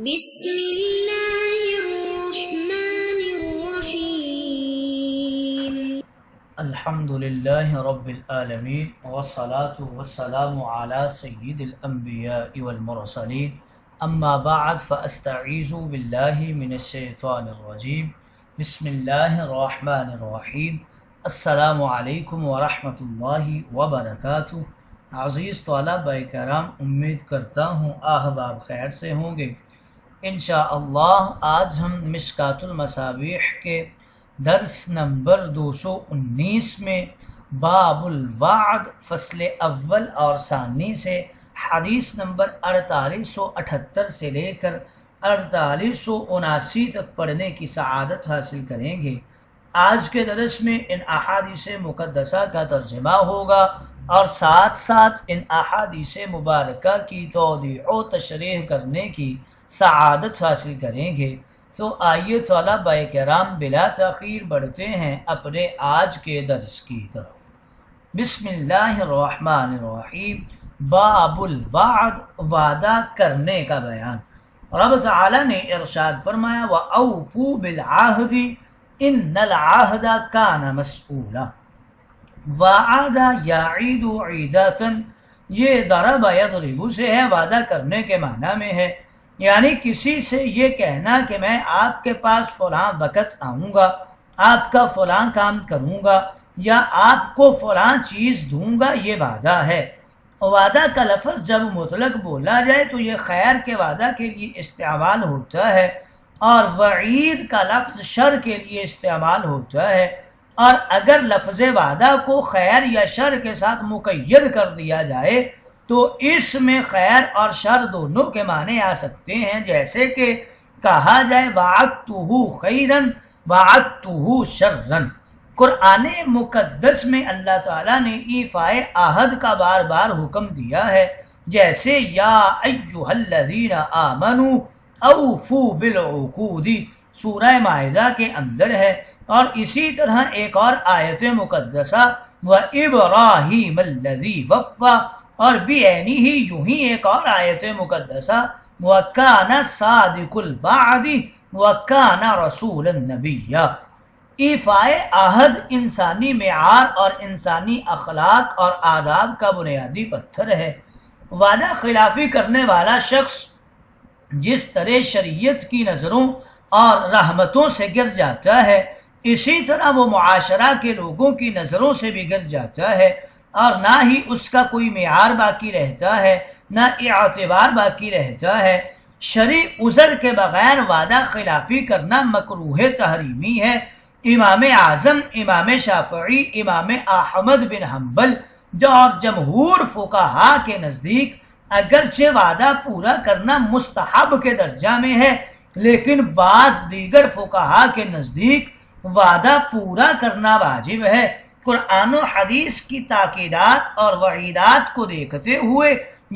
بسم الله الرحمن الرحيم. الحمد لله رب العالمين والصلاة والسلام على سيد الأنبياء والمرسلين أما بعد فأستعيذ بالله من الشيطان الرجيم بسم الله الرحمن الرحيم السلام علیکم ورحمۃ اللہ وبرکاتہ۔ عزیز طلبہ کرام، امید کرتا ہوں احباب خیر سے ہوں گے۔ انشاءاللہ آج ہم مشکات المصابیح کے درس نمبر 219 میں باب الوعد فصل اول اور ثانی سے حدیث نمبر 4878 سے لے کر 4879 تک پڑھنے کی سعادت حاصل کریں گے۔ آج کے درس میں ان احادیث مقدسہ کا ترجمہ ہوگا اور ساتھ ساتھ ان احادیث مبارکہ کی توضیح و تشریح کرنے کی سعادت حاصل کریں گے۔ تو آئیے طلبہ کرام بلا تاخیر بڑھتے ہیں اپنے آج کے درس کی طرف۔ بسم اللہ الرحمن الرحیم۔ باب الوعد، وعدہ کرنے کا بیان۔ رب تعالی نے ارشاد فرمایا وَأَوْفُوا بِالْعَهْدِ ان العہد کان مسئولا۔ وعد یعید عیدتا، یہ ضرب یضرب سے ہے، وعدہ کرنے کے معنی میں ہے، یعنی کسی سے یہ کہنا کہ میں آپ کے پاس فلاں وقت آؤں گا، آپ کا فلاں کام کروں گا یا آپ کو فلاں چیز دوں گا، یہ وعدہ ہے۔ وعدہ کا لفظ جب مطلق بولا جائے تو یہ خیر کے وعدہ کے لیے استعمال ہوتا ہے، اور وعید کا لفظ شر کے لیے استعمال ہوتا ہے، اور اگر لفظ وعدہ کو خیر یا شر کے ساتھ مقید کر دیا جائے تو اس میں خیر اور شر دونوں کے معنی آ سکتے ہیں، جیسے کہ کہا جائے وعدتہ خیرا وعدتہ شرا۔ قرآن مقدس میں اللہ تعالیٰ نے ایفاء عہد کا بار بار حکم دیا ہے، جیسے یا ایھا الذین آمنوا اوفوا بالعقود، سورہ مائدہ کے اندر ہے، اور اسی طرح ایک اور آیت مقدسہ وَإِبْرَاهِيمَ الَّذِي وَفَّى، اور بعینی ہی یوں ہی ایک اور آیت مقدسہ وَكَانَ صَادِقُ الْوَعْدِ وَكَانَ رَسُولًا نَبِيًّا۔ ایفاء عہد انسانی معیار اور انسانی اخلاق اور آداب کا بنیادی پتھر ہے۔ وعدہ خلافی کرنے والا شخص جس طرح شریعت کی نظروں اور رحمتوں سے گر جاتا ہے، اسی طرح وہ معاشرہ کے لوگوں کی نظروں سے بھی گر جاتا ہے، اور نہ ہی اس کا کوئی معیار باقی رہتا ہے، نہ اعتبار باقی رہتا ہے۔ شرعی عذر کے بغیر وعدہ خلافی کرنا مکروہ تحریمی ہے۔ امام اعظم، امام شافعی، امام احمد بن حنبل اور جمہور فقہا کے نزدیک اگرچہ وعدہ پورا کرنا مستحب کے درجہ میں ہے، لیکن بعض دیگر فقہا کے نزدیک وعدہ پورا کرنا واجب ہے۔ قرآن و حدیث کی تاکیدات اور وعیدات کو دیکھتے ہوئے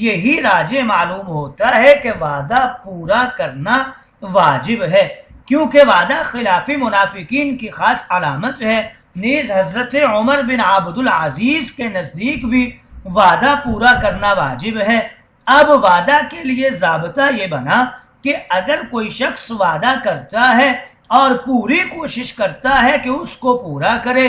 یہی راجح معلوم ہوتا ہے کہ وعدہ پورا کرنا واجب ہے، کیونکہ وعدہ خلافی منافقین کی خاص علامت ہے۔ نیز حضرت عمر بن عبد العزیز کے نزدیک بھی وعدہ پورا کرنا واجب ہے۔ اب وعدہ کے لیے ضابطہ یہ بنا کہ اگر کوئی شخص وعدہ کرتا ہے اور پوری کوشش کرتا ہے کہ اس کو پورا کرے،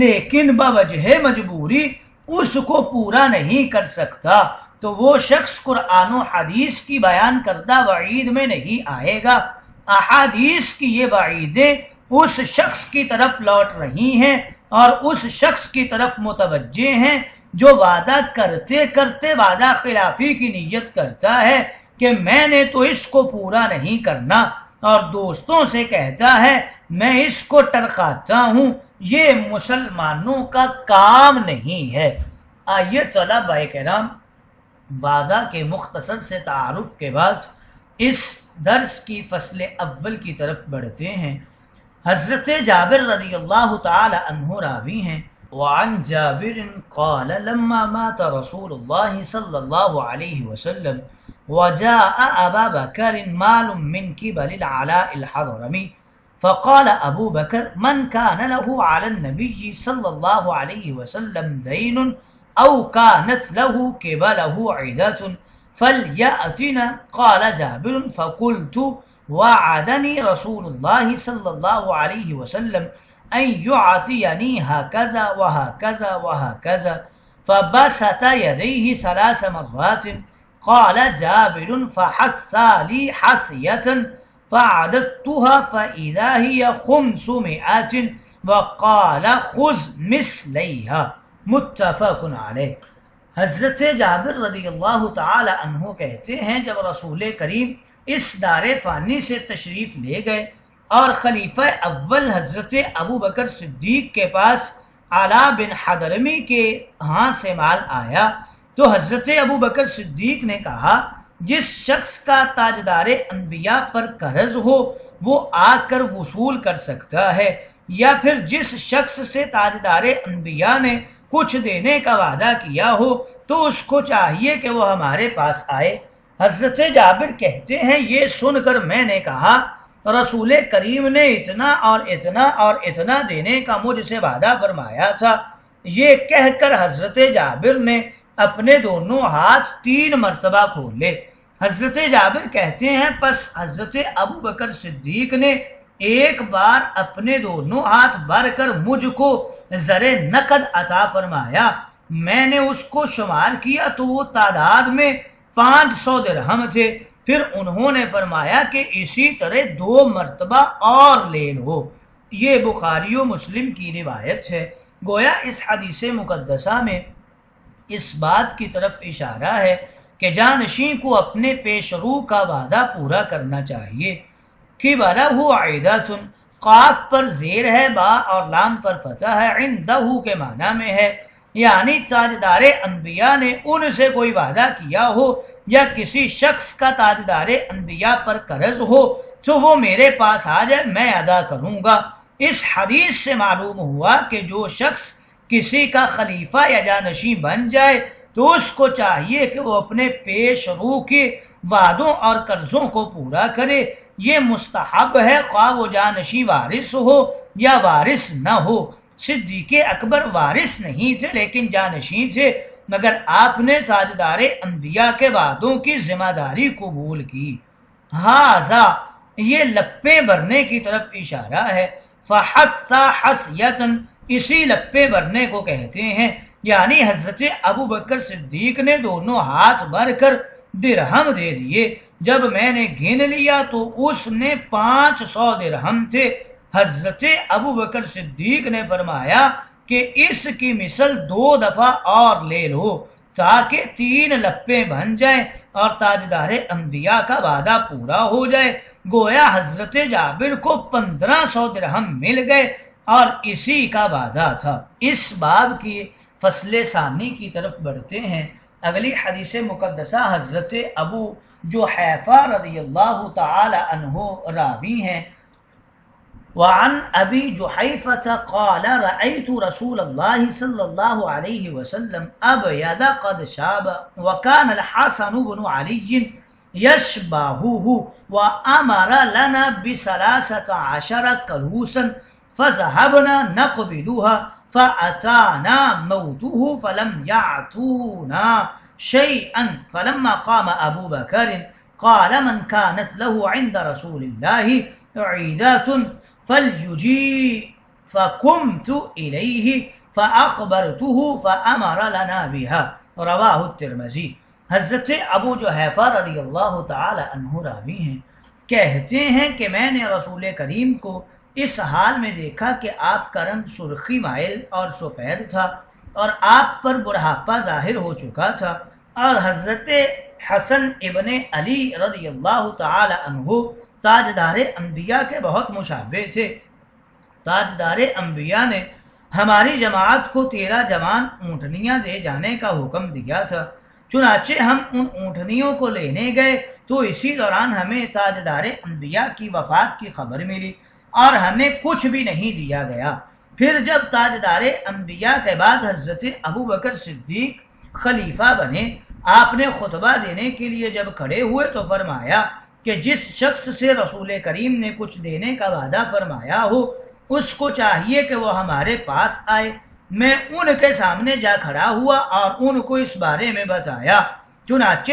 لیکن بوجہ مجبوری اس کو پورا نہیں کر سکتا، تو وہ شخص قرآن و حدیث کی بیان کردہ وعید میں نہیں آئے گا۔ احادیث کی یہ وعیدیں اس شخص کی طرف لوٹ رہی ہیں اور اس شخص کی طرف متوجہ ہیں جو وعدہ کرتے کرتے وعدہ خلافی کی نیت کرتا ہے کہ میں نے تو اس کو پورا نہیں کرنا، اور دوستوں سے کہتا ہے میں اس کو ٹرکاتا ہوں۔ یہ مسلمانوں کا کام نہیں ہے۔ آئیے طلبہ کرام وعدہ کے مختصر سے تعارف کے بعد اس درس کی فصل اول کی طرف بڑھتے ہیں۔ حضرت جابر رضی اللہ تعالی عنہ راوی ہیں، وعن جابر قال لما مات رسول الله صلى الله عليه وسلم وجاء أبا بكر مال من قبل العلاء الحضرمي فقال أبو بكر من كان له على النبي صلى الله عليه وسلم دين أو كانت له قبله عدة فَلْيَأْتِنَا قَالَ جابر فَقُلْتُ وعدني رسول الله صلى الله عليه وسلم أن يعطيني هكذا وهكذا وهكذا فبسط يديه 3 مرات. قال جابر فحث لي حثية فعددتها فإذا هي 500 وقال خذ مثليها. متفق علیہ. حضرت جابر رضی اللہ تعالی عنہ کہتے ہیں جب رسول کریم اس دار فانی سے تشریف لے گئے اور خلیفہ اول حضرت ابو بکر صدیق کے پاس علا بن حضرمی کے ہاں سے مال آیا تو حضرت ابو بکر صدیق نے کہا جس شخص کا تاجدار انبیاء پر قرض ہو وہ آ کر وصول کر سکتا ہے، یا پھر جس شخص سے تاجدار انبیاء نے کچھ دینے کا وعدہ کیا ہو تو اس کو چاہیے کہ وہ ہمارے پاس آئے۔ حضرت جابر کہتے ہیں یہ سن کر میں نے کہا رسول کریم نے اتنا اور اتنا اور اتنا دینے کا مجھ سے وعدہ فرمایا تھا۔ یہ کہہ کر حضرت جابر نے اپنے دونوں ہاتھ 3 مرتبہ کھولے۔ حضرت جابر کہتے ہیں پس حضرت ابو بکر صدیق نے ایک بار اپنے دونوں ہاتھ بھر کر مجھ کو زر نقد عطا فرمایا۔ میں نے اس کو شمار کیا تو وہ تعداد میں 500 درہم تھے۔ پھر انہوں نے فرمایا کہ اسی طرح 2 مرتبہ اور لے لو۔ یہ بخاری و مسلم کی روایت ہے۔ گویا اس حدیث مقدسہ میں اس بات کی طرف اشارہ ہے کہ جانشین کو اپنے پیش رو کا وعدہ پورا کرنا چاہیے۔ کہ بلہ عیدۃ، قاف پر زیر ہے، با اور لام پر فتح ہے، عندہ کے معنی میں ہے، یعنی تاجدار انبیاء نے ان سے کوئی وعدہ کیا ہو یا کسی شخص کا تاجدار انبیاء پر قرض ہو تو وہ میرے پاس آ جائے، میں ادا کروں گا۔ اس حدیث سے معلوم ہوا کہ جو شخص کسی کا خلیفہ یا جانشین بن جائے تو اس کو چاہیے کہ وہ اپنے پیش رو کے وعدوں اور قرضوں کو پورا کرے۔ یہ مستحب ہے خواہ وہ جانشین وارث ہو یا وارث نہ ہو۔ صدیق اکبر وارث نہیں تھے لیکن جانشین تھے، مگر آپ نے تاجدار انبیاء کے وعدوں کی ذمہ داری قبول کی۔ ہاذا یہ لپیں بھرنے کی طرف اشارہ ہے۔ فحث حثیۃً اسی لپے بھرنے کو کہتے ہیں، یعنی حضرت ابو بکر صدیق نے دونوں ہاتھ بھر کر درہم دے دیے۔ جب میں نے گن لیا تو اس نے 500 درہم تھے۔ حضرت ابو بکر صدیق نے فرمایا کہ اس کی مثل 2 دفعہ اور لے لو تاکہ 3 لپیں بن جائیں اور تاجدار انبیاء کا وعدہ پورا ہو جائے۔ گویا حضرت جابر کو 1500 درہم مل گئے اور اسی کا وعدہ تھا۔ اس باب کی فصل ثانی کی طرف بڑھتے ہیں۔ اگلی حدیث مقدسہ حضرت ابو جحیفہ رضی اللہ تعالی عنہ راوی ہیں۔ وعن ابی جحیفہ قال رأیت رسول اللہ صلی اللہ علیہ وسلم ابید قد شاب وکان الحسن بن علی یشبہہ وامر لنا ب13 کلوسا فذهبنا نقبلها فأتانا موته فلم يعطونا شيئا فلما قام أبو بكر قال من كانت له عند رسول الله عيدات فليجي فقمت إليه فأخبرته فأمر لنا بها رواہ الترمذی۔ حضرت ابو جحیفہ رضی اللہ تعالی عنہ راوی ہیں، کہتے ہیں کہ میں نے رسول کریم کو اس حال میں دیکھا کہ آپ کا رنگ سرخی مائل اور سفید تھا اور آپ پر بڑھاپا ظاہر ہو چکا تھا، اور حضرت حسن ابن علی رضی اللہ تعالی عنہ تاجدار انبیاء کے بہت مشابہ تھے۔ تاجدار انبیاء نے ہماری جماعت کو 13 جوان اونٹنیاں دے جانے کا حکم دیا تھا، چنانچہ ہم ان اونٹنیوں کو لینے گئے تو اسی دوران ہمیں تاجدار انبیاء کی وفات کی خبر ملی اور ہمیں کچھ بھی نہیں دیا گیا۔ پھر جب تاجدار انبیاء کے بعد حضرت ابو بکر صدیق خلیفہ بنے، آپ نے خطبہ دینے کے لیے جب کھڑے ہوئے تو فرمایا کہ جس شخص سے رسول کریم نے کچھ دینے کا وعدہ فرمایا ہو اس کو چاہیے کہ وہ ہمارے پاس آئے۔ میں ان کے سامنے جا کھڑا ہوا اور ان کو اس بارے میں بتایا، چنانچہ